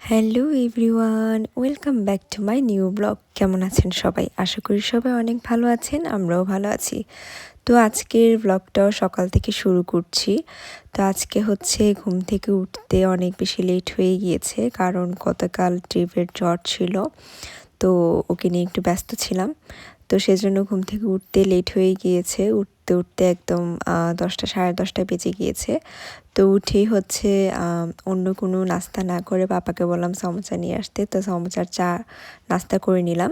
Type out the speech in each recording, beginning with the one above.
Hello everyone, welcome back to my new blog. কেমন আছেন সবাই? আশা করি সবাই অনেক ভালো আছেন, আমরাও ভালো আছি। তো আজকের ব্লগটাও সকাল থেকে শুরু করছি। তো আজকে হচ্ছে ঘুম থেকে উঠতে অনেক বেশি লেট হয়ে গিয়েছে, কারণ গতকাল ট্রিপের জ্বর ছিল, তো ওকে নিয়ে একটু ব্যস্ত ছিলাম। তো সেজন্য ঘুম থেকে উঠতে লেট হয়ে গিয়েছে, উঠতে উঠতে একদম 10টা 10:30 বেজে গিয়েছে। তো উঠেই হচ্ছে অন্য কোনো নাস্তা না করে পাপাকে বললাম সমোসা নিয়ে আসতে। তো সমোসার চা নাস্তা করে নিলাম।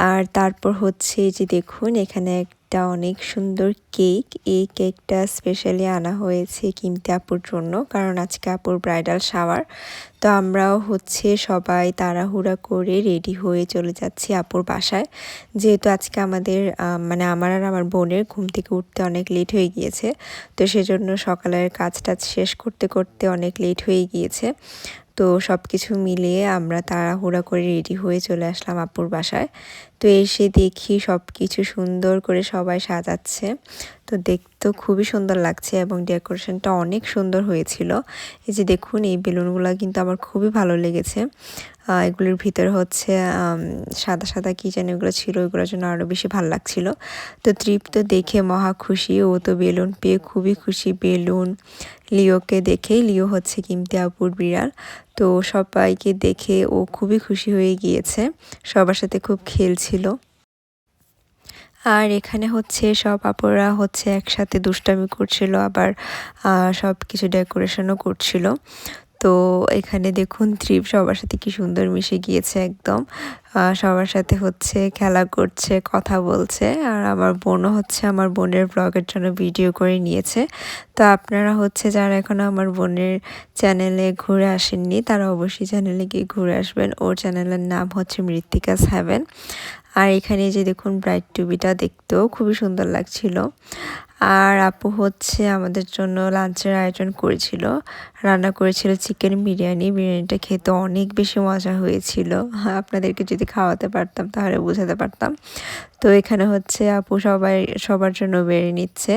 আর তারপর হচ্ছে যে দেখুন, এখানে একটা অনেক সুন্দর কেক। এই কেকটা স্পেশালি আনা হয়েছে কিমতি আপুর জন্য, কারণ আজকে আপুর ব্রাইডাল শাওয়ার। তো আমরাও হচ্ছে সবাই তাড়াহুড়া করে রেডি হয়ে চলে যাচ্ছি আপুর বাসায়, যেহেতু আজকে আমাদের মানে আমার আর আমার বোনের ঘুম থেকে উঠতে অনেক লেট হয়ে গিয়েছে। তো সেজন্য সকালের কাজটা শেষ করতে করতে অনেক লেট হয়ে গিয়েছে। তো সব কিছু মিলিয়ে আমরা তাড়াহুড়া করে রেডি হয়ে চলে আসলাম আপুর বাসায়। তো এসে দেখি সব কিছু সুন্দর করে সবাই সাজাচ্ছে। তো দেখতেও খুবই সুন্দর লাগছে এবং ডেকোরেশনটা অনেক সুন্দর হয়েছিল। এই যে দেখুন, এই বেলুনগুলো কিন্তু আমার খুবই ভালো লেগেছে। এগুলোর ভিতরে হচ্ছে সাদা সাদা কী যেন এগুলো ছিল, ওইগুলোর জন্য আরও বেশি ভালো লাগছিল। তো তৃপ্ত তো দেখে মহা খুশি, ও তো বেলুন পেয়ে খুবই খুশি। বেলুন লিওকে দেখে, লিও হচ্ছে কিমতি আপুর বিড়াল, তো সবাইকে দেখে ও খুবই খুশি হয়ে গিয়েছে, সবার সাথে খুব খেলছিল। আর এখানে হচ্ছে সব আপুরা হচ্ছে একসাথে দুষ্টামি করছিল, আবার সব কিছু ডেকোরেশনও করছিল। তো এখানে দেখুন ত্রিপ সবার সাথে কি সুন্দর মিশে গিয়েছে একদম। সবার সাথে হচ্ছে খেলা করছে, কথা বলছে। আর আমার বোনও হচ্ছে আমার বোনের ব্লগের জন্য ভিডিও করে নিয়েছে। তো আপনারা হচ্ছে যারা এখনও আমার বোনের চ্যানেলে ঘুরে আসেননি, তারা অবশ্যই চ্যানেলে গিয়ে ঘুরে আসবেন। ওর চ্যানেলের নাম হচ্ছে মৃত্তিকাস হেভেন। আর এখানে যে দেখুন ব্রাইড টুবিটা দেখতেও খুবই সুন্দর লাগছিল। আর আপু হচ্ছে আমাদের জন্য লাঞ্চের আয়োজন করেছিল, রান্না করেছিল চিকেন বিরিয়ানি। বিরিয়ানিটা খেতে অনেক বেশি মজা হয়েছিল, আপনাদেরকে যদি খাওয়াতে পারতাম তাহলে বোঝাতে পারতাম। তো এখানে হচ্ছে আপু সবার জন্য বেড়ে নিচ্ছে।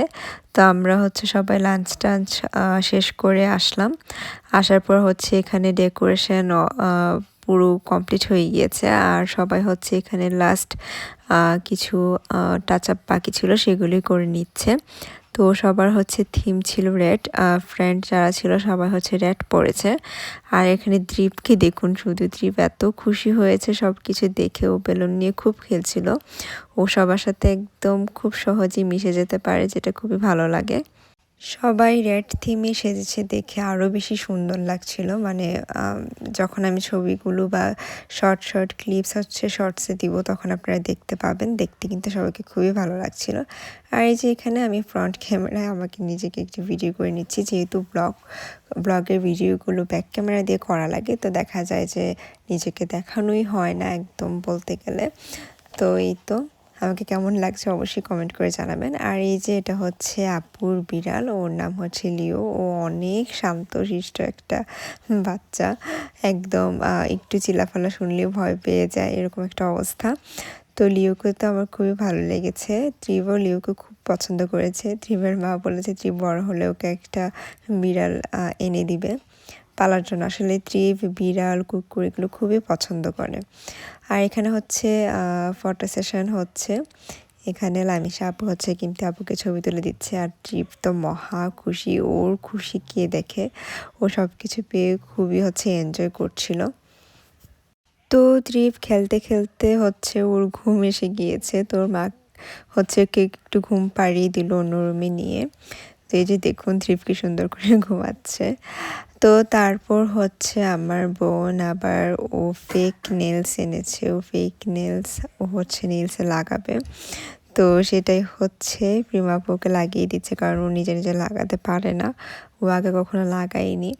তো আমরা হচ্ছে সবাই লাঞ্চ টাঞ্চ শেষ করে আসলাম। আসার পর হচ্ছে এখানে ডেকোরেশন পুরো কমপ্লিট হয়ে গিয়েছে। আর সবাই হচ্ছে এখানে লাস্ট কিছু টাচ আপ বাকি ছিল, সেগুলি করে নিচ্ছে। তো সবার হচ্ছে থিম ছিল রেড, ফ্রেন্ড যারা ছিল সবাই হচ্ছে রেড পরেছে। আর এখানে দ্বীপকে দেখুন, শুধু দ্বীপ এত খুশি হয়েছে সব কিছু দেখে, ও বেলুন নিয়ে খুব খেলছিল। ও সবার সাথে একদম খুব সহজেই মিশে যেতে পারে, যেটা খুবই ভালো লাগে। সবাই রেড থিমে সেজেছে দেখে আরও বেশি সুন্দর লাগছিল। মানে যখন আমি ছবিগুলো বা শর্ট শর্ট ক্লিপস হচ্ছে শর্টসে দিব, তখন আপনারা দেখতে পাবেন, দেখতে কিন্তু সবাইকে খুবই ভালো লাগছিল। আর এই যে এখানে আমি ফ্রন্ট ক্যামেরায় আমাকে নিজেকে একটি ভিডিও করে নিচ্ছি, যেহেতু ব্লগের ভিডিওগুলো ব্যাক ক্যামেরা দিয়ে করা লাগে, তো দেখা যায় যে নিজেকে দেখানোই হয় না একদম বলতে গেলে। তো এই তো, আমাকে কেমন লাগছে অবশ্যই কমেন্ট করে জানাবেন। আর এই যে এটা হচ্ছে আপুর বিড়াল, ওর নাম হচ্ছে লিও। ও অনেক শান্তশিষ্ট একটা বাচ্চা, একদম একটু চিল্লাফাল্লা শুনলেও ভয় পেয়ে যায়, এরকম একটা অবস্থা। তো লিওকে তো আমার খুবই ভালো লেগেছে। ত্রিবও লিওকে খুব পছন্দ করেছে। ত্রিবের মা বলেছে ত্রিব বড় হলে ওকে একটা বিড়াল এনে দিবে পালার জন্য। আসলে ত্রিব বিড়াল কুকুর এগুলো খুবই পছন্দ করে। আর এখানে হচ্ছে ফটো সেশন হচ্ছে। এখানে লামিশা আপু হচ্ছে কিন্তু আপুকে ছবি তুলে দিচ্ছে। আর ট্রিপ তো মহা খুশি, ওর খুশি কে দেখে, ও সব কিছু পেয়ে খুবই হচ্ছে এনজয় করছিল। তো ট্রিপ খেলতে খেলতে হচ্ছে ওর ঘুম এসে গিয়েছে, তোর মা হচ্ছে ওকে একটু ঘুম পাড়িয়ে দিল অন্য রুমে নিয়ে। তো এই যে দেখুন ট্রিপ কি সুন্দর করে ঘুমাচ্ছে। তো তারপর হচ্ছে আমার বোন আবার ও ফেক নেলস এনেছে, ও হচ্ছে নেলসে লাগাবে। তো সেটাই হচ্ছে প্রিমাপুকে লাগিয়ে দিচ্ছে, কারণ ও নিজে নিজে লাগাতে পারে না, ও আগে কখনো লাগায়নি।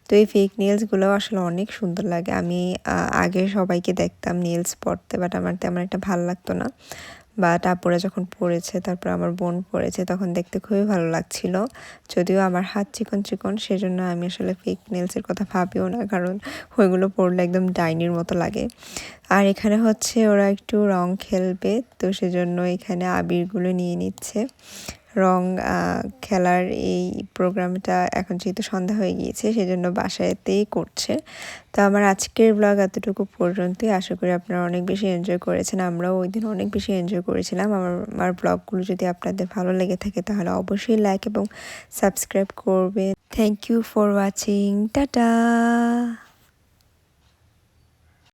তো এই ফেক নেলসগুলো আসলে অনেক সুন্দর লাগে। আমি আগে সবাইকে দেখতাম নেলস পরতে, বাট আমার তেমন একটা ভালো লাগতো না। বাট আপুরা যখন পড়েছে, তারপর আমার বোন পড়েছে, তখন দেখতে খুবই ভালো লাগছিল। যদিও আমার হাত চিকন চিকন, সেজন্য আমি আসলে ফেক নেলসের কথা ভাবিও না, কারণ ওইগুলো পরলে একদম ডাইনির মতো লাগে। আর এখানে হচ্ছে ওরা একটু রং খেলবে, তো সেজন্য এখানে আবিরগুলো নিয়ে নিচ্ছে, রং খেলার এই প্রোগ্রামটা এখন যেহেতু সন্ধ্যা হয়ে গিয়েছে সেজন্য বাসাতেই করছে। তো আমার আজকের ব্লগ এতটুকু পর্যন্তই। আশা করি আপনারা অনেক বেশি এনজয় করেছেন। আমরাও ওই দিন অনেক বেশি এনজয় করেছিলাম। আমার ব্লগগুলো যদি আপনাদের ভালো লেগে থাকে তাহলে অবশ্যই লাইক এবং সাবস্ক্রাইব করবেন। Thank you for watching. Tata.